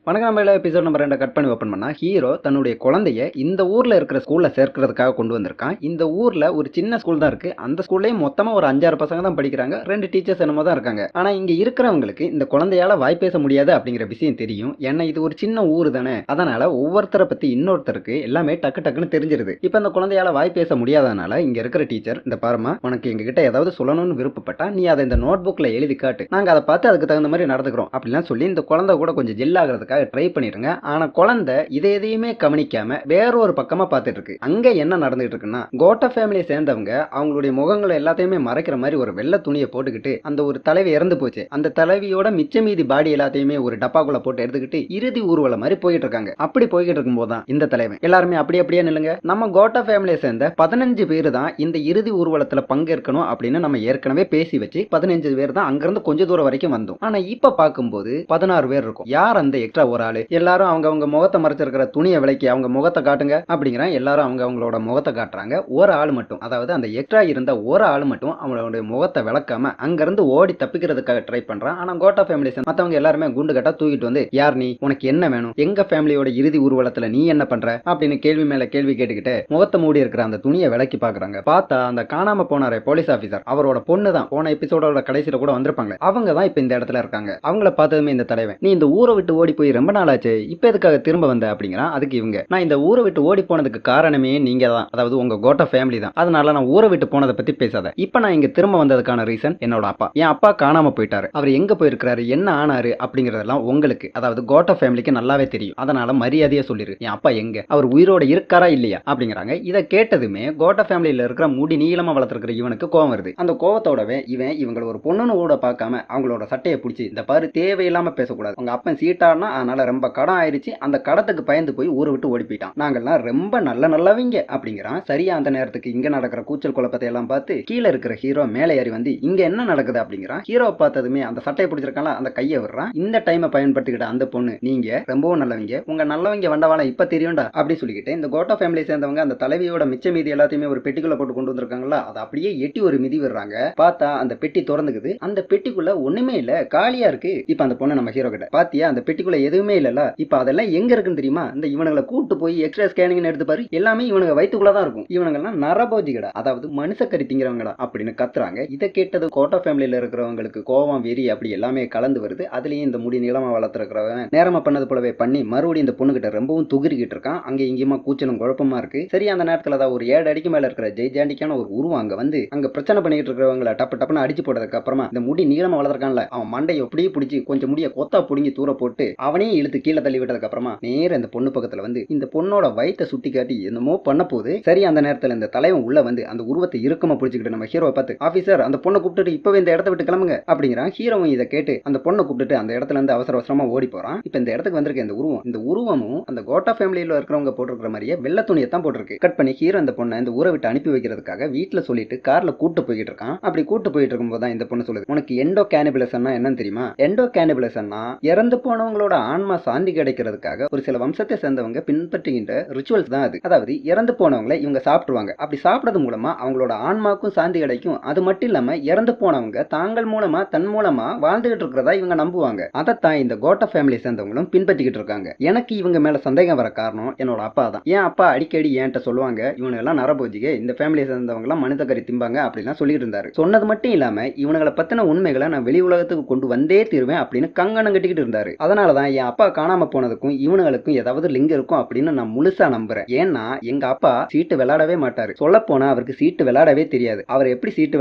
வணக்கம். நம்ம episode number 2 cut பண்ணி ஓப்பன் பண்ணா ஹீரோ தன்னுடைய குழந்தைய இந்த ஊர்ல இருக்கிற ஸ்கூல்ல சேர்க்கறதுக்காக கொண்டு வந்திருக்கான். இந்த ஊர்ல ஒரு சின்ன ஸ்கூல் தான் இருக்கு. அந்த ஸ்கூல்லயும் மொத்தமா ஒரு 5-6 பசங்க தான் படிக்கிறாங்க. 2 டீச்சர்ஸ் என்னமோ தான் இருக்காங்க. ஆனா இங்க இருக்கிறவங்களுக்கு இந்த குழந்தையால வாய் பேச முடியாது அப்படிங்கிற விஷயம் தெரியும். ஏன்னா இது ஒரு சின்ன ஊர் தானே. அதனால ஒவ்வொருத்தரை பத்தி இன்னொருத்தருக்கு எல்லாமே டக்கு டக்குன்னு தெரிஞ்சிருது. இப்ப இந்த குழந்தையால வாய் பேச முடியாதனால இங்க இருக்கிற டீச்சர், இந்த பாருமா, உனக்கு எங்க கிட்ட ஏதாவது சொல்லணும்னு விருப்பப்பட்டா நீ அதை இந்த நோட் புக்ல எழுதி காட்டு, நாங்க அதை பார்த்து அதுக்கு தகுந்த மாதிரி நடந்துக்கிறோம் அப்படிலாம் சொல்லி இந்த குழந்தை கூட கொஞ்சம் ஜெல் ஆகிறதுக்காக ட்ரை பண்ணிருங்க. ஆனா குழந்தை இதை எதையுமே கவனிக்காம வேற ஒரு பக்கமா பார்த்துட்டு இருக்கு. அங்க என்ன நடந்துட்டு இருக்குன்னா, கோட்டா ஃபேமிலியை சேர்ந்தவங்க அவங்களுடைய முகங்களை எல்லாத்தையுமே மறைக்கிற மாதிரி ஒரு வெள்ளை துணியை போட்டுக்கிட்டு, அந்த ஒரு தலைவி இறந்து போச்சு, அந்த தலைவியோட மிச்ச மீதி பாடி எல்லாத்தையுமே ஒரு டப்பாக்குள்ள போட்டு எடுத்துக்கிட்டு இறுதி ஊர்வலம் மாதிரி போயிட்டு இருக்காங்க. அப்படி போய்கிட்டு இருக்கும் போதுதான் இந்த தலைவன் எல்லாருமே அப்படியே நில்லுங்க, நம்ம கோட்டா ஃபேமிலியை சேர்ந்த 15 பேர் தான் இந்த இறுதி ஊர்வலத்துல பங்கேற்கணும் அப்படின்னு நம்ம ஏற்கனவே பேசி வச்சு 15 பேர் தான் அங்கிருந்து கொஞ்ச தூரம் வரைக்கும் வந்தோம். ஆனா இப்ப பார்க்கும்போது 16 பேர் இருக்கும். யார் அந்த எக்ஸ்ட்ரா ஒரு ஆளு? எல்லாரும் அவங்க முகத்தை மறைச்சிருக்கிற துணியை விலைக்கு அவங்க முகத்தை காட்டுங்க அப்படிங்கிறான். எல்லாரும் அவங்களோட முகத்தை காட்டுறாங்க. ஒரு ஆள் மட்டும், அதாவது அந்த எக்ஸ்ட்ரா இருந்த ஒரு ஆள் மட்டும் அவங்களுடைய முகத்தை விளக்காம அங்கிருந்து ஓடி தப்பிக்கிறதுக்காக ட்ரை பண்றான். ஆனா கோட்டா ஃபேமிலி மத்தவங்க எல்லாருமே குண்டு கட்டா தூக்கிட்டு வந்து, யார் நீ, உனக்கு என்ன வேணும், எங்க ஃபேமிலியோட இறுதி ஊர்வலத்துல நீ என்ன பண்ற அப்படின்னு கேள்வி மேல கேள்வி கேட்டுக்கிட்டு முகத்தை மூடி இருக்கிற அந்த துணியை விலக்கி பாக்குறாங்க. பார்த்தா அந்த காணாம போனாரே போலீஸ் ஆபீசர், அவரோட பொண்ணு தான் போன எபிசோடோட கடைசியில கூட வந்திருப்பாங்க. அவங்க தான் இப்ப இந்த இடத்துல இருக்காங்க. அவங்கள பார்த்ததுமே இந்த தலைவன், நீ இந்த ஊரை விட்டு ஓடி போய் ரொம்ப நாள் ஆச்சு, இப்ப எதுக்காக திரும்ப வந்த அப்படிங்கிறான். அதுக்கு இவங்க, நான் இந்த ஊரை விட்டு ஓடி போனதுக்கு காரணமே நீங்க தான், அதாவது உங்க கோட்டா ஃபேமிலி தான். அதனால நான் ஊரை விட்டு போனதை பத்தி பேசாத. இப்ப நான் இங்க திரும்ப வந்ததுக்கான ரீசன் என்னோட அப்பா. என் அப்பா காணாம போயிட்டாரு. அவர் எங்க போயிருக்காரு, என்ன ஆனாரு அப்படிங்கறதெல்லாம் உங்களுக்கு, அதாவது கோட்டா ஃபேமிலிக்கு நல்லாவே தெரியும். அதனால மரியாதையா சொல்லிரு, என் அப்பா எங்க, அவர் உயிரோட இருக்காரா இல்லையா அப்படிங்கிறாங்க. இதை கேட்டதுமே கோட்டா ஃபேமிலியில இருக்கிற முடி நீளமா வளர்த்திருக்கிற இவனுக்கு கோவம் வருது. அந்த கோவத்தோடவே இவங்களை ஒரு பொண்ணுன்னு கூட பார்க்காம அவங்களோட சட்டையை பிடிச்சி, இந்த பாரு தேவையில்லாம பேசக்கூடாது, உங்க அப்பன் சீட்டானா அதனால ரொம்ப கடன் ஆயிருச்சு, அந்த கடத்துக்கு பயந்து போய் ஊரை விட்டு ஓடி போயிட்டான், நாங்கெல்லாம் ரொம்ப நல்லவங்க அப்படிங்கிறான். சரியா அந்த நேரத்துக்கு இங்க நடக்கிற கூச்சல் குழப்பத்தை எல்லாம் பார்த்து கீழே இருக்கிற ஹீரோ மேலே ஏறி வந்து, இங்க என்ன நடக்குது அப்படிங்கிறான். ஹீரோ பார்த்ததுமே அந்த சட்டையை பிடிச்சிருக்கான அந்த கையை விடுறான். இந்த டைமை பயன்படுத்திக்கிட்ட அந்த பொண்ணு, நீங்க ரொம்பவும் நல்லவங்க, உங்க நல்லவங்க வண்டவாள இப்ப தெரியும்டா அப்படி சொல்லிக்கிட்டு இந்த கோட்டா ஃபேமிலி சேர்ந்தவங்க அந்த தலைவியோட மிச்ச மீதி எல்லாத்தையுமே ஒரு பெட்டிக்குள்ள போட்டு கொண்டு வந்திருக்காங்களா, அதை அப்படியே எட்டி ஒரு மிதி விடுறாங்க. பார்த்தா அந்த பெட்டி திறந்துக்குது. அந்த பெட்டிக்குள்ள ஒண்ணுமே இல்ல, காலியா இருக்கு. இப்ப அந்த பொண்ணு நம்ம ஹீரோ கிட்ட, பாத்தியா அந்த பெட்டிக்குள்ள எதுவுமே இல்லல, இப்ப அதெல்லாம் எங்க இருக்குன்னு தெரியுமா, இந்த இவனுங்களை கூட்டு போய் எக்ஸ்ரே ஸ்கேனிங் எடுத்து பாரு, எல்லாமே இவனுங்க வயிற்றுக்குள்ளதான் இருக்கும், இவனுங்கெல்லாம் நரபோஜிகடா, அதாவது மனுஷக்கறி திங்கிறவங்களா அப்படின்னு கத்துறாங்க. இதை கேட்டது கோட்டா ஃபேமிலியில இருக்கிறவங்களுக்கு கோவம், வெறி அப்படி எல்லாமே கலந்து வருது. அதுலயும் இந்த முடி நீளமா வளர்த்துருக்கிறவன் நேரமா பண்ணது போலவே பண்ணி மறுபடியும் இந்த பொண்ணு கிட்ட ரொம்பவும் துகிரிக்கிட்டு இருக்கான். அங்க இங்கேயுமா கூச்சலும் குழப்பமா இருக்கு. சரி அந்த நேரத்துல தான் ஒரு 7 அடிக்கு மேல இருக்கிற ஜெய்ஜாண்டிக்கான ஒரு உருவம் அங்க வந்து அங்க பிரச்சனை பண்ணிட்டு இருக்கிறவங்களை டப்புன்னு அடிச்சு போட்டதுக்கு அப்புறமா இந்த முடி நீளமா வளர்த்துருக்கான்ல, அவன் மண்டையை அப்படியே பிடிச்சி கொஞ்சம் முடிய கொத்தா புடுங்கி தூர போட்டு அவனே இழுத்து கீழே தள்ளி விட்டதுக்கு அப்புறமா நேர இந்த பொண்ணு பக்கத்துல வந்து இந்த பொண்ணோட வயித்தை சுட்டி காட்டி என்னமோ பண்ண போகுது. சரி அந்த நேரத்துல இந்த தலைவன் உள்ள வந்து அந்த உருவத்தை இறுக்கமா பிடிச்சிக்கிட்டு நம்ம ஹீரோவை பார்த்து, ஆபீசர் அந்த பொண்ணை கூப்பிட்டு இப்பவே இந்த இடத்த விட்டு கிளம்புங்க அப்படிங்கிறான். ஹீரோவும் இதை கேட்டு அந்த பொண்ணை கூப்பிட்டு அந்த இடத்துல இருந்து அவசரமா ஓடி போறான். இப்ப இந்த இடத்துக்கு வந்திருக்க இந்த உருவமும் அந்த கோட்டா ஃபேமிலியில இருக்கிறவங்க போட்டிருக்கிற மாதிரியே வெள்ளை துணியை தான் போட்டிருக்கு. கட் பண்ணி ஹீரோ அந்த பொண்ணை இந்த ஊரை விட்டு அனுப்பி வைக்கிறதுக்காக வீட்டுல சொல்லிட்டு கார்ல கூட்டு போயிட்டு இருக்கான். அப்படி கூட்டு போயிட்டு இருக்கும்போது தான் இந்த பொண்ணு சொல்லுது, உனக்கு எண்டோ கேனிபிலிசம்னா என்னன்னு தெரியுமா? எண்டோ கேனிபிலிசம்னா இறந்து போனவங்களோட ஆன்மா சாந்தி கிடைக்கிறதுக்காக ஒரு சில வம்சத்தை சேர்ந்தவங்க பின்பற்றுகின்ற ரிச்சுவல்ஸ் தான் அது. அதாவது இறந்து போனவங்களை இவங்க சாப்பிட்டுருவாங்க. அப்படி சாப்பிடுறது மூலமா அவங்களோட ஆன்மாக்கும் சாந்தி கிடைக்கும். அது மட்டும் இல்லாம இறந்து போனவங்க தாங்கள் மூலமா தன் மூலமா வாழ்ந்துகிட்டு இருக்கிறதா இவங்க நம்புவாங்க. அதைத்தான் இந்த கோட்டா ஃபேமிலி சேர்ந்தவங்களும் பின்பற்றிக்கிட்டு இருக்காங்க. எனக்கு இவங்க மேல சந்தேகம் வர காரணம் என்னோட அப்பா தான். என் அப்பா அடிக்கடி என்கிட்ட சொல்லுவாங்க, இவங்க எல்லாம் நரபோஜிகை, இந்த ஃபேமிலியை சேர்ந்தவங்க எல்லாம் மனித கறி திம்பாங்க அப்படிலாம் சொல்லிட்டு இருந்தாரு. சொன்னது மட்டும் இல்லாம இவங்களை பத்தின உண்மைகளை நான் வெளி உலகத்துக்கு கொண்டு வந்தே தீருவேன் அப்படின்னு கங்கணம் கட்டிக்கிட்டு இருந்தாரு. அதனாலதான் என் அப்பா காணாம போனதுக்கும் இவனுங்களுக்கும் ஏதாவது லிங்க் இருக்கும் அப்படின்னு நான் முழுசா நம்புறேன். ஏன்னா எங்க அப்பா சீட்டு விளையாடவே மாட்டாரு. சொல்ல போனா அவருக்கு சீட்டு விளையாடவே தெரியாது. அவர் எப்படி சீட்டு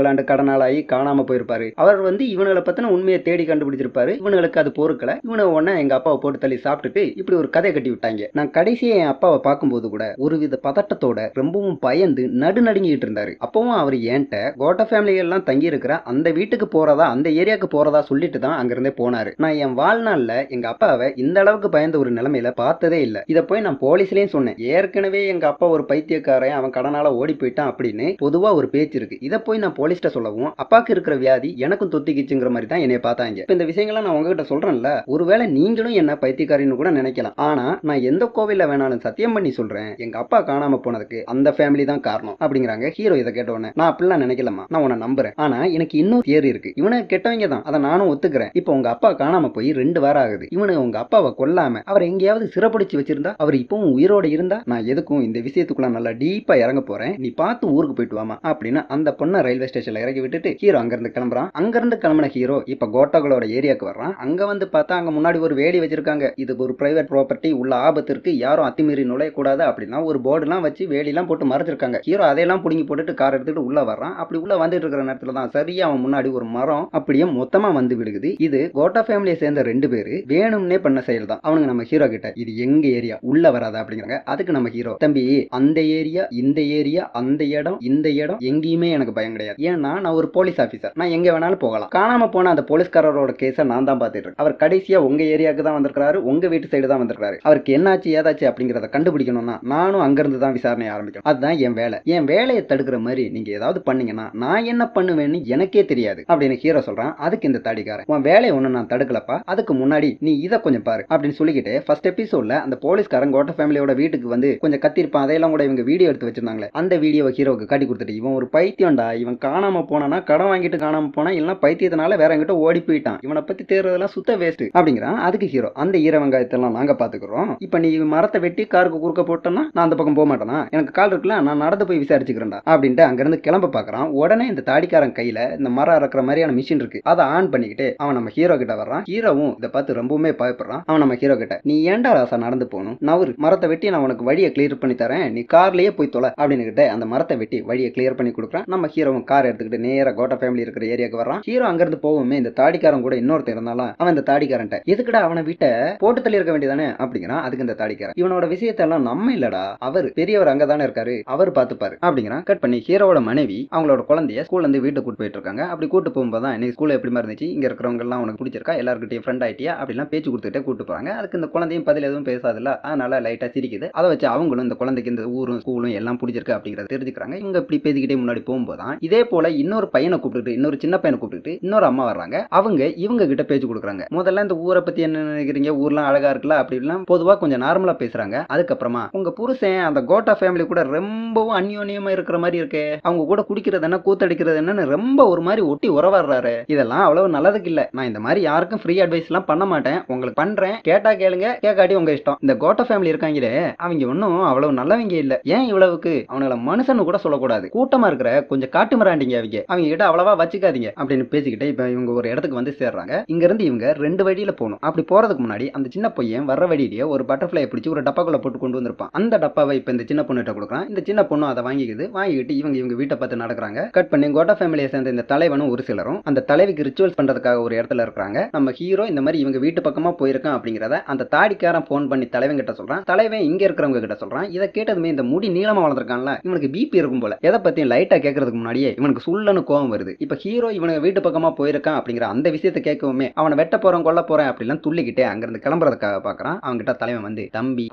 விளையாண்டு கடனாளாகி காணாம போயிருப்பாரு. அவர் வந்து இவனுங்களை பத்தின உண்மையை தேடி கண்டுபிடிச்சிருப்பாரு. இவனுங்களுக்கு அது பொறுக்கல. இவனை உடனே எங்க அப்பாவை போட்டு தள்ளி சாப்பிட்டுட்டு இப்படி ஒரு கதை கட்டி விட்டாங்க. நான் கடைசியா என் அப்பாவை பார்க்கும்போது கூட ஒருவித பதட்டத்தோட ரொம்பவும் பயந்து நடுநடுங்கிட்டு இருந்தாரு. அப்பவும் அவர் என்கிட்ட கோட்டா ஃபேமிலி எல்லாம் தங்கி இருக்கிற அந்த வீட்டுக்கு போறதா, அந்த ஏரியாவுக்கு போறதா சொல்லிட்டு தான் அங்கிருந்தே போனாரு. நான் என் வாழ்நாள்ல எங்க அப்பாவை இந்த அளவுக்கு பயந்த ஒரு நிலைமையில பார்த்ததே இல்ல. இத போய் நான் போலீஸ்லயும் சொன்னேன். ஏற்கனவே எங்க அப்பா ஒரு பைத்தியக்காரன், அவன் கடனால ஓடி போயிட்டான் அப்படின்னு பொதுவா ஒரு பேச்சு இருக்கு. இத போய் நான் போலீஸ்ட சொல்லவும் அப்பாக்கு இருக்கிற வியாதி எனக்கும் தொத்திக்கிச்சுங்கிற மாதிரி தான் என்னைய பார்த்தாங்க. இப்ப இந்த விஷயங்கள்லாம் நான் உங்ககிட்ட சொல்றேன்ல, ஒருவேளை நீங்களும் என்ன பைத்தியக்காரின்னு கூட நினைக்கலாம். ஆனா நான் எந்த கோவில்ல வேணாலும் சத்தியம் பண்ணி சொல்றேன், எங்க அப்பா காணாம போனதுக்கு அந்த ஃபேமிலி தான் காரணம் அப்படிங்கிறாங்க. ஹீரோ இதை கேட்ட உடனே, நான் அப்படிலாம் நினைக்கலமா, நான் உன்னை நம்புறேன். ஆனா எனக்கு இன்னொரு தியரி இருக்கு. இவனை கெட்டவங்க தான், அதை நானும் ஒத்துக்கிறேன். இப்போ உங்க அப்பா காணாம போய் 2 வாரம் ஆகுது. இவனு உங்க அவங்க அப்பாவை கொல்லாம அவரை எங்கேயாவது சிறப்பிடிச்சு வச்சிருந்தா, அவர் இப்பவும் உயிரோட இருந்தா, நான் எதுக்கும் இந்த விஷயத்துக்குள்ள நல்லா டீப்பா இறங்க போறேன், நீ பார்த்து ஊருக்கு போயிட்டு வாமா அப்படின்னு அந்த பொண்ணை ரயில்வே ஸ்டேஷன்ல இறக்கி விட்டுட்டு ஹீரோ அங்கிருந்து கிளம்புறான். அங்கிருந்து கிளம்பின ஹீரோ இப்ப கோட்டாக்களோட ஏரியாவுக்கு வர்றான். அங்க வந்து பார்த்தா அங்க முன்னாடி ஒரு வேலி வச்சிருக்காங்க. இது ஒரு பிரைவேட் ப்ராப்பர்ட்டி, உள்ள ஆபத்து இருக்கு, யாரும் அத்துமீறி நுழையக்கூடாது அப்படின்னா ஒரு போர்டுலாம் வச்சு வேலிலாம் போட்டு மறைச்சிருக்காங்க. ஹீரோ அதையெல்லாம் புடுங்கி போட்டுட்டு கார் எடுத்துட்டு உள்ள வர்றான். அப்படி உள்ள வந்துட்டு இருக்கிற நேரத்துல தான் சரியா அவன் முன்னாடி ஒரு மரம் அப்படியே மொத்தமா வந்து விழுகுது. இது கோட்டா ஃபேமிலியை சேர்ந்த 2 பேரு வேணும்னே பண்ண செயல் தான். அவனுங்க நம்ம ஹீரோ கிட்ட இது எங்க ஏரியா, உள்ள வராத அப்படிங்கிறாங்க. அதுக்கு நம்ம ஹீரோ, தம்பி அந்த ஏரியா இந்த ஏரியா அந்த இடம் இந்த இடம் எங்கேயுமே எனக்கு பயம் கிடையாது. ஏன்னா நான் ஒரு போலீஸ் ஆபீசர், நான் எங்க வேணாலும் போகலாம். காணாம போன அந்த போலீஸ்காரரோட கேஸை நான் தான் பார்த்துட்டு இருக்கேன். அவர் கடைசியா உங்க ஏரியாவுக்கு தான் வந்திருக்காரு, உங்க வீட்டு சைடு தான் வந்திருக்காரு. அவருக்கு என்னாச்சு ஏதாச்சு அப்படிங்கறத கண்டுபிடிக்கணும்னா நானும் அங்கிருந்து தான் விசாரணை ஆரம்பிக்கணும். அதுதான் என் வேலை. என் வேலையை தடுக்கிற மாதிரி நீங்க ஏதாவது பண்ணீங்கன்னா நான் என்ன பண்ணுவேன்னு எனக்கே தெரியாது அப்படின்னு ஹீரோ சொல்றான். அதுக்கு இந்த தாடிக்காரன், உன் வேலையை ஒண்ணு நான் தடுக்கலப்பா, அதுக்கு முன்னாடி நீ இதை கொஞ்சம் பாரு அப்படின்னு சொல்லிக்கிட்டு ஃபர்ஸ்ட் எபிசோட்ல அந்த போலீஸ்காரன் கோட்டா ஃபேமிலியோட வீட்டுக்கு வந்து கொஞ்சம் கத்திருப்பான். அதையெல்லாம் கூட இவங்க வீடியோ எடுத்து வச்சிருந்தாங்களே, அந்த வீடியோவை ஹீரோவுக்கு காட்டி கொடுத்துட்டு, இவன் ஒரு பைத்தியம்டா, இவன் காணாம போனானா கடன் வாங்கிட்டு காணாம போனா, இல்லைன்னா பைத்தியத்தினால வேற எங்கிட்ட ஓடி போயிட்டான், இவனை பத்தி தேர்றதெல்லாம் சுத்த வேஸ்ட் அப்படிங்கிறான். அதுக்கு ஹீரோ, அந்த ஈர வெங்காயத்தெல்லாம் நாங்க பாத்துக்கிறோம், இப்ப நீ மரத்தை வெட்டி காருக்கு குறுக்க போட்டோம்னா நான் அந்த பக்கம் போக மாட்டேனா, எனக்கு கால் இருக்குல்ல, நான் நடந்து போய் விசாரிச்சுக்கிறேன்டா அப்படின்ட்டு அங்கிருந்து கிளம்ப பாக்குறான். உடனே இந்த தாடிக்காரன் கையில இந்த மரம் அறக்கிற மாதிரியான மிஷின் இருக்கு, அதை ஆன் பண்ணிக்கிட்டு அவன் நம்ம ஹீரோ கிட்ட வர்றான். ஹீரோவும் இதை பார்த்து ரொம்பவுமே பயப்படுறான். அவன் நம்ம ஹீரோ கிட்ட, நீ ஏன்டா ராசா நடந்து போகணும், நவரு மரத்தை வெட்டி நான் உனக்கு வழியை கிளியர் பண்ணி தரேன், நீ கார்லயே போய் தொலை அப்படின்னு கிட்ட அந்த மரத்தை வெட்டி வழியை கிளியர் பண்ணி கொடுக்குறான். நம்ம ஹீரோவும் கார் எடுத்துக்கிட்டு நேரா கோட்டா ஃபேமிலி இருக்கிற ஏரியாவுக்கு வர்றான். ஹீரோ அங்கிருந்து போகுமே இந்த தாடிக்காரன் கூட இன்னொருத்தர் இருந்தாலும் அவன் இந்த தாடிக்காரன்ட்ட, எதுக்குடா அவனை விட்ட போட்டு தள்ளி இருக்க வேண்டியதானே அப்படிங்கிறான். அதுக்கு இந்த தாடிக்காரன், இவனோட விஷயத்தெல்லாம் நம்ம இல்லடா, அவர் பெரியவர் அங்கதானே இருக்காரு, அவர் பார்த்துப்பாரு அப்படிங்கிறான். கட் பண்ணி ஹீரோவோட மனைவி அவங்களோட குழந்தைய ஸ்கூல்ல இருந்து வீட்டுக்கு கூட்டு போயிட்டு இருக்காங்க. அப்படி கூட்டு போகும்போது தான் இன்னைக்கு ஸ்கூல்ல எப்படி இருந்துச்சு, இங்க இருக்கிறவங்க எல்லாம் உனக்கு பிடிச்சிருக்கா, எல்லாருக்கிட்டையும் ஃப்ரெண்ட் ஆயிட்டியா அப்படிலாம் பேச்சு கொடுத்துட்டே கூட்டு போறாங்க. அதுக்கு இந்த குழந்தையும் பதில் எதுவும் பேசாதுல்ல, அதனால லைட்டா சிரிக்குது. அதை வச்சு அவங்களும் இந்த குழந்தைக்கு இந்த ஊரும் ஸ்கூலும் எல்லாம் பிடிச்சிருக்கு அப்படிங்கறத தெரிஞ்சுக்கிறாங்க. இவங்க இப்படி பேசிக்கிட்டே முன்னாடி போகும்போது தான் இதே போல இன்னொரு பையனை கூப்பிட்டு இன்னொரு சின்ன பையனை கூப்பிட்டு இன்னொரு அம்மா வர்றாங்க. அவங்க இவங்க கிட்ட பேச்சு கொடுக்குறாங்க. முதல்ல இந்த ஊரை பத்தி என்ன நினைக்கிறீங்க, ஊர்லாம் அழகா இருக்குல்ல அப்படிலாம் பொதுவா கொஞ்சம் நார்மலா பேசுறாங்க. அதுக்கப்புறமா உங்க புருஷன் அந்த கோட்டா ஃபேமிலி கூட ரொம்பவும் அந்யோன்யமா இருக்கிற மாதிரி இருக்கு, அவங்க கூட குடிக்கிறது என்ன கூத்தடிக்கிறது என்னன்னு ரொம்ப ஒரு மாதிரி ஒட்டி உறவாடுறாரு, இதெல்லாம் அவ்வளவு நல்லதுக்கு இல்ல, நான் இந்த மாதிரி யாருக்கும் ஃப்ரீ அட்வைஸ் எல்லாம் பண்ண மாட்டேன், உங்களுக்கு பண்றேன், கேட்டா கேளுங்க கேட்காட்டி உங்க இஷ்டம். இந்த கோட்டா ஃபேமிலி இருக்காங்களே அவங்க ஒன்னும் அவ்வளவு நல்லவங்க இல்ல, ஏன் இவ்வளவுக்கு அவங்கள மனுஷன்னு கூட சொல்லக்கூடாது, கூட்டமா இருக்கிற கொஞ்சம் காட்டு மிராண்டிங்க, அவங்க கிட்ட அவ்வளவா வச்சுக்காதீங்க அப்படின்னு பேசிக்கிட்டே இப்ப இவங்க ஒரு இடத்துக்கு வந்து சேர்றாங்க. இங்க இருந்து இவங்க 2 வழியில போகணும். அப்படி போறதுக்கு முன்னாடி அந்த சின்ன பையன் வர்ற வழியிலேயே ஒரு பட்டர்ஃபிளை பிடிச்சி ஒரு டப்பாக்குள்ள போட்டு கொண்டு வந்திருப்பான். அந்த டப்பாவை இப்ப இந்த சின்ன பொண்ணுகிட்ட கொடுக்குறான். இந்த சின்ன பொண்ணு அதை வாங்கிக்கிட்டு இவங்க வீட்டை பார்த்து நடக்கிறாங்க. கட் பண்ணி கோட்டா ஃபேமிலியை சேர்ந்த இந்த தலைவனும் ஒரு சிலரும் அந்த தலைவிக்கு ரிச்சுவல்ஸ் பண்றதுக்காக ஒரு இடத்துல இருக்கிறாங்க. நம்ம ஹீரோ இந்த மாதிரி இவங்க வீட்டு பக்கமா போயிருக்கான் அப்படிங்கறத அந்த தாடிக்காரன் போன் பண்ணி தலைவன் கிட்ட சொல்றான். தலைவன் இங்க இருக்கிறவங்க கிட்ட சொல்றான். இதை கேட்டதுமே இந்த முடி நீளமா வளர்ந்துருக்கான்ல, இவனுக்கு பிபி இருக்கும் போல. எதை பத்தியும் லைட்டா கேட்கறதுக்கு முன்னாடியே இவனுக்கு சுள்ளனு கோவம் வருது. இப்ப ஹீரோ இவனுக்கு வீட்டு பக்கமா போயிருக்கான் அப்படிங்கிற அந்த விஷயத்தை கேட்கவுமே அவனை வெட்ட போறேன் கொல்ல போறேன் அப்படிலாம் துள்ளிக்கிட்டே அங்கிருந்து கிளம்புறதுக்காக பாக்குறான். அவன்கிட்ட தலைவன் வந்து, தம்பி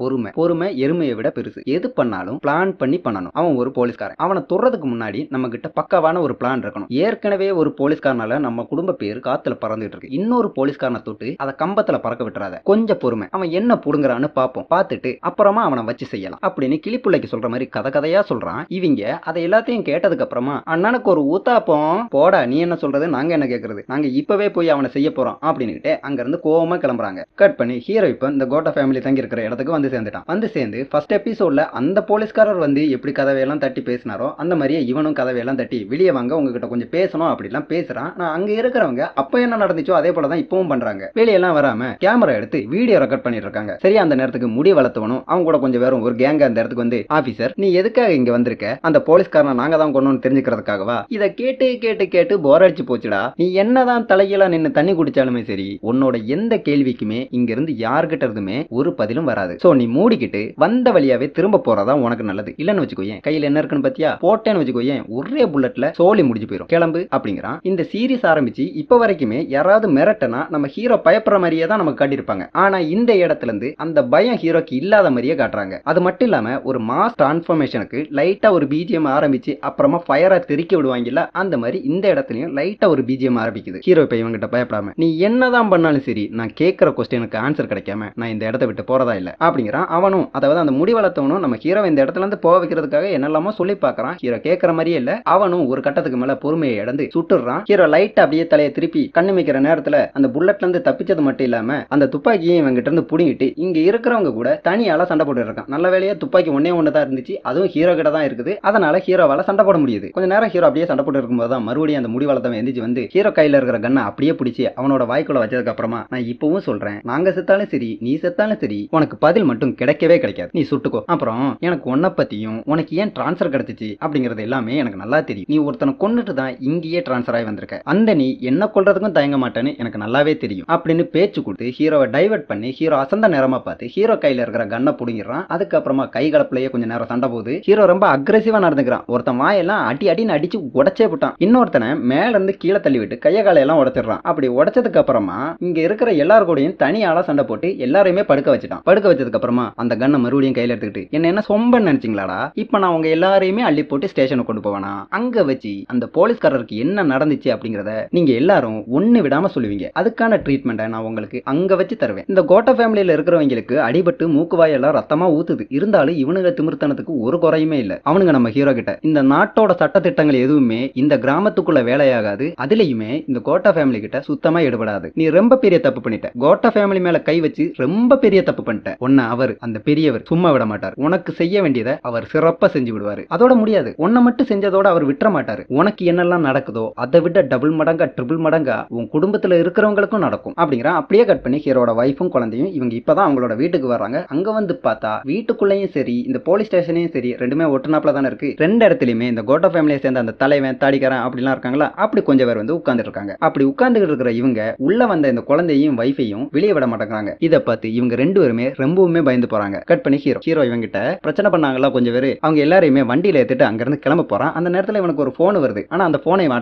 பொறுமை எருமையை விட பெருசு, எது பண்ணாலும் பிளான் பண்ணி பண்ணணும். அவன் ஒரு போலீஸ்காரன், அவனை தொடுறதுக்கு முன்னாடி நம்ம கிட்ட பக்காவான ஒரு பிளான் இருக்கணும். ஏற்கனவே ஒரு போலீஸ்காரனால நம்ம குடும்ப பேரு காத்துல பறந்துட்டு இருக்கு, இன்னொரு போலீஸ்காரனை தொட்டு அதை கம்பத்துல பறக்க விட்டுறாத, கொஞ்சம் பொறுமை, அவன் என்ன புடுங்குறான்னு பாப்போம், பார்த்துட்டு அப்புறமா அவனை வச்சு செய்யலாம் அப்படின்னு கிளிப்புள்ளைக்கு சொல்ற மாதிரி கதையா சொல்றான். இவங்க அதை எல்லாத்தையும் கேட்டதுக்கு அப்புறமா, அண்ணனுக்கு ஒரு ஊத்தாப்பம் போடா, நீ என்ன சொல்றது நாங்க என்ன கேட்கறது, நாங்க இப்பவே போய் அவனை செய்ய போறோம் அப்படின்னுட்டு அங்க இருந்து கோவமா கிளம்புறாங்க. கட் பண்ணி ஹீரோ இப்ப இந்த கோட்டா ஃபேமிலி தங்கி இருக்கிற இடத்துக்கு வந்து சேர்ந்துட்டான். வந்து சேர்ந்து ஃபர்ஸ்ட் எபிசோட்ல அந்த போலீஸ்காரர் வந்து எப்படி கதவையெல்லாம் தட்டி பேசினாரோ அந்த மாதிரியே இவனும் கதவையெல்லாம் தட்டி வெளியே வாங்க உங்ககிட்ட கொஞ்சம் பேசணும் அப்படிலாம் பேசுறான். நான் அங்க இருக்கிறவங்க அப்ப என்ன நடந்துச்சோ அதே போலதான் இப்பவும் பண்றாங்க. வெளியெல்லாம் வராம கேமரா எடுத்து வீடியோ ரெக்கார்ட் பண்ணிட்டு இருக்காங்க. சரியா அந்த நேரத்துக்கு முடி வளர்த்தவனும் அவங்க கூட கொஞ்சம் வேறும் ஒரு கேங்க அந்த இடத்துக்கு வந்து, ஆபீசர் நீ எதுக்காக இங்க வந்திருக்க, அந்த போலீஸ்காரனை நாங்க தான் கொண்டு தெரிஞ்சுக்கிறதுக்காகவா, இதை கேட்டு கேட்டு கேட்டு போர் அடிச்சு போச்சுடா, நீ என்னதான் தலையில நின்னு தண்ணி குடிச்சாலுமே சரி உன்னோட எந்த கேள்விக்குமே இங்க இருந்து யார்கிட்ட இருந்துமே ஒரு பதிலும் வராது. சோ நீ மூடிக்கிட்டு வந்த வழியாவே திரும்ப போறதா உனக்கு நல்லது. இல்லன்னு வச்சுக்கோயேன் கையில என்ன இருக்குன்னு பத்தியா போட்டேன்னு வச்சுக்கோயேன் ஒரே புல்லட்ல சோலி முடிஞ்சு போயிடும், கிளம்பு அப்படிங்கிறான். இந்த சீரிஸ் ஆரம்பிச்சு இப்ப வரைக்குமே யாராவது மிரட்டனா நம்ம ஹீரோ பயப்படுற மாதிரியே தான் நமக்கு காட்டியிருப்பாங்க. ஆனா இந்த இடத்துல இருந்து அந்த பயம் ஹீரோக்கு இல்லாத மாதிரியே காட்டுறாங்க. அது மட்டும் இல்லாம ஒரு மாஸ் டிரான்ஸ்ஃபர்மேஷனுக்கு லைட்டா ஒரு பிஜிஎம் ஆரம்பிச்சு அப்புறமா ஃபயரா தெரிக்க விடுவாங்கல்ல, அந்த மாதிரி இந்த இடத்துலயும் லைட்டா ஒரு பிஜிஎம் ஆரம்பிக்குது. ஹீரோ இப்ப இவங்கிட்ட பயப்படாம, நீ என்னதான் பண்ணாலும் சரி நான் கேட்கிற கொஸ்டினுக்கு ஆன்சர் கிடைக்காம நான் இந்த இடத்தை விட்டு போறதா இல்ல அப்படிங்கிறான். அவனும் அதாவது அந்த முடி வளர்த்தவனும் நம்ம ஹீரோ இந்த இடத்துல இருந்து போக வைக்கிறதுக்காக என்னெல்லாமோ சொல்லி பாக்குறான். ஹீரோ கேட்கற மாதிரியே இல்ல. அவனும் ஒரு கட்டத்துக்கு மேல பொறுமையை இழந்து சுட்டுறான். ஹீரோ லைட்டா அப்படியே தலையை திருப்பி கண்ணு மிக்கிற நேரத்துல அந்த புல்லட்ல இருந்து தப்பிச்சது மட்டும் இல்லாம அந்த துப்பாக்கியை இவங்கிட்ட இருந்து புடிங்கிட்டு இங்க இருக்கிறவங்க கூட தனியால சண்டை போட்டு இருக்கான். நல்ல வேலையா துப்பாக்கி ஒண்ணு தான் இருந்துச்சு, அதுவும் ஹீரோ கிட்ட தான் இருக்குது. அதனால ஹீரோவால சண்டை போட முடியுது. கொஞ்ச நேரம் ஹீரோ அப்படியே சண்டை போட்டு இருக்கும்போது தான் மறுபடியும் அந்த முடி வளர்த்தவன் எந்திரிச்சு வந்து ஹீரோ கையில இருக்கிற கண்ணை அப்படியே பிடிச்சி அவனோட வாய்க்குள்ள வச்சதுக்கு அப்புறமா, நான் இப்பவும் சொல்றேன், நாங்க செத்தாலும் சரி நீ செத்தாலும் சரி உனக்கு பதில் மட்டும் கிடைக்கவே கிடைக்காது, நீ சுட்டுக்கோ. அப்புறம் எனக்கு உன்னை பத்தியும் உனக்கு ஏன் டிரான்ஸ்பர் கிடைச்சிச்சு அப்படிங்கறது எல்லாமே எனக்கு நல்லா தெரியும். நீ ஒருத்தனை கொண்டுட்டு தான் இங்கேயே டிரான்ஸ்பர் ஆகி வந்திருக்க. அந்த நீ என்ன கொல்றதுக்கும் தயங்க மாட்டேன்னு எனக்கு நல்லாவே தெரியும் அப்படின்னு பேச்சு கொடுத்து ஹீரோவை டைவர்ட் பண்ணி ஹீரோ அசந்த நேரமா பார்த்து ஹீரோ கையில இருக்கிற கண்ணை புடுங்கிடுறான். அதுக்கப்புறமா கை கலப்புலயே கொஞ்ச நேரம் சண்டை போகுது. ஹீரோ ரொம்ப அக்ரெசிவா நடந்துக்கிறான். ஒருத்தன் வாயெல்லாம் அடி அடின்னு அடிச்சு உடச்சே விட்டான். இன்னொருத்தனை மேல இருந்து கீழே தள்ளி விட்டு கைய காலையெல்லாம் உடைச்சிடறான். அப்படி உடைச்சதுக்கு அப்புறமா இங்க இருக்கிற எல்லாரு கூடயும் தனியாளா சண்டை போட்டு எல்லாரையுமே படுக்க வச்சுட்டான். படுக்க வச்சதுக்கு அப்புறமா அந்த கண்ணை மறுபடியும் கையில எடுத்துக்கிட்டு என்ன சொம்பன்னு நினைச்சீங்களாடா, இப்ப நான் உங்க எல்லாரையுமே அள்ளி போட்டு ஸ்டேஷனுக்கு கொண்டு போவானா, அங்க வச்சு அந்த போலீஸ்காரருக்கு என்ன நடந்துச்சு அப்படிங்கறத நீங்க எல்லாரும் ஒண்ணு விடாம சொல்லுவீங்க. அதுக்கான ட்ரீட்மெண்ட்டை நான் உங்களுக்கு அங்க வச்சு தருவேன். இந்த கோட்டா ஃபேமிலியில இருக்கிறவங்களுக்கு அடிபட்டு மூக்கு வாயெல்லாம் ரத்தமா ஊத்துது. இருந்தாலும் இவனுங்க திமிர்த்தனத்துக்கு ஒரு குறையுமே இல்ல. அவனுங்க நம்ம ஹீரோ கிட்ட இந்த நாட்டோட சட்ட திட்டங்கள் எதுவுமே இந்த கிராமத்துக்குள்ள வேலையாகாது, அதுலயுமே இந்த கோட்டா ஃபேமிலி கிட்ட சுத்தமா எடுபடாது. நீ ரொம்ப பெரிய தப்பு பண்ணிட்ட, கோட்டா ஃபேமிலி மேல கை வச்சு ரொம்ப பெரிய தப்பு பண்ணிட்ட. உன்னை அவர் அந்த பெரியவர் சும்மா விட மாட்டார். உனக்கு செய்ய வேண்டியதை அவர் சிறப்பா செஞ்சு விடுவாரு. அதோட முடியாது, உன்னை மட்டும் செஞ்சதோட அவர் விட்டுற மாட்டாரு. உனக்கு என்னெல்லாம் நடக்குதோ அதை விட டபுள் மடங்கா ட்ரிபிள் மடங்கா உன் குடும்பத்துல இருக்கிறவங்களுக்கும் நடக்கும் அப்படிங்கிற. அப்படியே கட் பண்ணி ஹீரோட வைஃபும் குழந்தையும் இவங்க இப்பதான் அவங்களோட வீட்டுக்கு வர்றாங்க. அங்க வந்து பார்த்தா வீட்டுக்குள்ளேயும் சரி இந்த போலீஸ் ஸ்டேஷனையும் சரி ரெண்டுமே ஒட்டுனாப்ல தானே இருக்கு. ரெண்டு இடத்துலயுமே இந்த கோட்டா ஃபேமிலியை சேர்ந்த அந்த தலைவன் தாடிக்காரன் அப்படிலாம் இருக்காங்களா, அப்படி கொஞ்சம் பேர் வந்து உட்கார்ந்து இருக்காங்க. அப்படி உட்கார்ந்துட்டு இருக்கிற இவங்க உள்ள வந்த இந்த குழந்தையும் வைஃபையும் வெளியே விட மாட்டேங்கிறாங்க. இதை பார்த்து இவங்க ரெண்டு பேருமே ரொம்பவுமே பயந்து போறாங்க. கட் பண்ணி ஹீரோ இவங்க கிட்ட பிரச்சனை பண்ணாங்களா கொஞ்சம் பேர், அவங்க எல்லாரையுமே வண்டியில ஏத்திட்டு அங்க இருந்து கிளம்ப போறான். அந்த நேரத்துல இவனுக்கு ஒரு போன் வருது. ஆனா அந்த போனை இவன்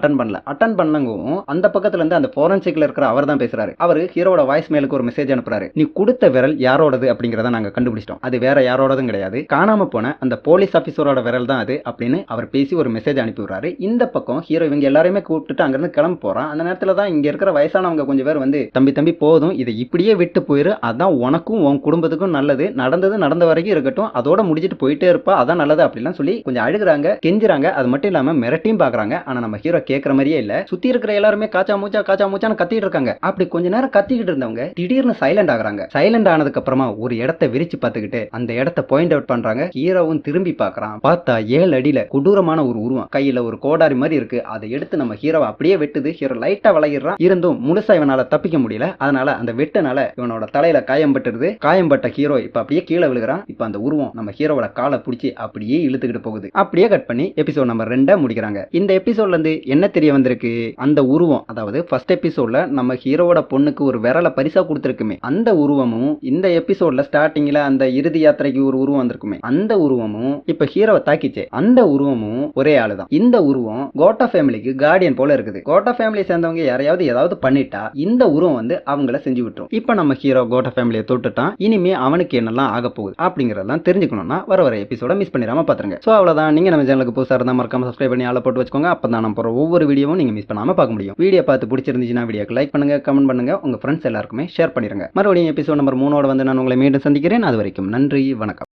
அட்டன் பண்ணலங்கவும் அந்த பக்கத்துல இருந்து அந்த போரன்சிக்ல இருக்கிற அவர் தான் பேசுறாரு. அவரு ஹீரோட வாய்ஸ் மேலுக்கு ஒரு மெசேஜ் அனுப்புறாரு. நீ கொடுத்த விரல் யாரோடது அப்படிங்கறத நாங்க கண்டுபிடிச்சிட்டோம், அது வேற யாரோடதும் கிடையாது, காணாம போன அந்த போலீஸ் ஆபீசரோட விரல் தான் அது அப்படின்னு அவர் பேசி ஒரு மெசேஜ் அனுப்பி விடுறாரு. இந்த பக்கம் ஹீரோ இவங்க எல்லாரையுமே கூப்பிட்டுட்டு அங்க இருந்து கிளம்ப போறான். அந்த நேரத்துல தான் இங்க இருக்கிற வயசானவங்க கொஞ்சம் பேர் வந்து தம்பி போதும், இதை இப்படியே விட்டு போயிரு, அதான் உனக்கும் உன் குடும்பத்துக்கும் நல்லது, நடந்தது நடந்த வரைக்கும் இருக்கட்டும், அதோட முடிச்சிட்டு போயிட்டே இருப்பா, அதான் நல்லது அப்படிலாம் சொல்லி கொஞ்சம் அழுகுறாங்க, கெஞ்சுறாங்க. அது மட்டும் இல்லாம மிரட்டியும் பாக்குறாங்க. ஆனா நம்ம ஹீரோ கேட்கற மாதிரியே இல்ல. சுத்தி இருக்கிற எல்லாருமே காச்சா மூச்சான்னு கத்திட்டு இருக்காங்க. அப்படி கொஞ்ச நேரம் கத்திக்கிட்டு இருந்தவங்க திடீர்னு சைலண்ட் ஆகுறாங்க. சைலண்ட் ஆனதுக்கு அப்புறமா ஒரு இடத்தை விரிச்சு பார்த்துக்கிட்டு அந்த இடத்தை பாயிண்ட் அவுட் பண்றாங்க. ஹீரோவும் திரும்பி பார்க்கறான். பார்த்தா 7 அடியில கொடூரமான ஒரு உருவம் கையில ஒரு கோடாரி மாதிரி இருக்கு. அதை எடுத்து நம்ம ஹீரோவை அப்படியே வெட்டுது. ஹீரோ லைட்டா வளையிறான். இருந்தும் முழுசா இவனால தப்பிக்க முடியல. அதனால அந்த வெட்டுனால இவனோட தலையில காயம் பட்டுருது. காயம்பட்ட ஹீரோ இப்ப அப்படியே கீழே விழுகிறான். இப்ப அந்த உருவம் நம்ம ஹீரோவோட காலை பிடிச்சி அப்படியே இழுத்துக்கிட்டு போகுது. அப்படியே கட் பண்ணி எபிசோட் நம்பர் 2 முடிக்கிறாங்க. இந்த எபிசோட்ல இருந்து என்ன தெரிய வந்திருக்கு, அந்த உருவம் அதாவது ஃபர்ஸ்ட் எபிசோட்ல நம்ம ஹீரோவோட பொண்ணுக்கு ஒரு விரலை பரிசா கொடுத்திருக்குமே, அந்த உருவமும் இந்த எபிசோட்ல ஸ்டார்டிங்ல அந்த இறுதி யாத்திரைக்கு ஒரு உருவம் வந்திருக்குமே, அந்த உருவமும் இப்ப ஹீரோவை தாக்கிச்சே அந்த உருவமும் ஒரே ஆளுதான். இந்த உருவம் கோட்டா ஃபேமிலிக்கு கார்டியன் போல இருக்குது. கோட்டா ஃபேமிலியை சேர்ந்தவங்க யாரையாவது ஏதாவது பண்ணிட்டா இந்த உருவம் வந்து அவங்கள செஞ்சு விட்டுரும். இப்ப நம்ம ஹீரோ கோட்டா ஃபேமிலியை தொட்டுட்டான். இனிமே அவனுக்கு என்னெல்லாம் ஆக போகுது அப்படிங்கறதெல்லாம் தெரிஞ்சுக்கணும்னா வர எபிசோட மிஸ் பண்ணிடாம பாத்துருங்க. சோ அவ்வளவுதான். நீங்க நம்ம சேனலுக்கு புதுசா இருந்தா மறக்காம சப்ஸ்கிரைப் பண்ணி ஆள போட்டு வச்சுக்கோங்க. அப்பதான் நம்ம போற ஒவ்வொரு வீடியோவும் நீங்க மிஸ் பண்ணாம பார்க்க முடியும். வீடியோ பார்த்து பிடிச்சிருந்துச்சுன்னா வீடியோக்கு லைக் பண்ணுங்க, கமெண்ட் பண்ணுங்க, உங்க ஃப்ரெண்ட்ஸ் எல்லாருக்குமே ஷேர் பண்ணிருங்க. மறுபடியும் எபிசோட் நம்பர் 3 வந்து நான் உங்களை மீண்டும் சந்திக்கிறேன். அது வரைக்கும் நன்றி, வணக்கம்.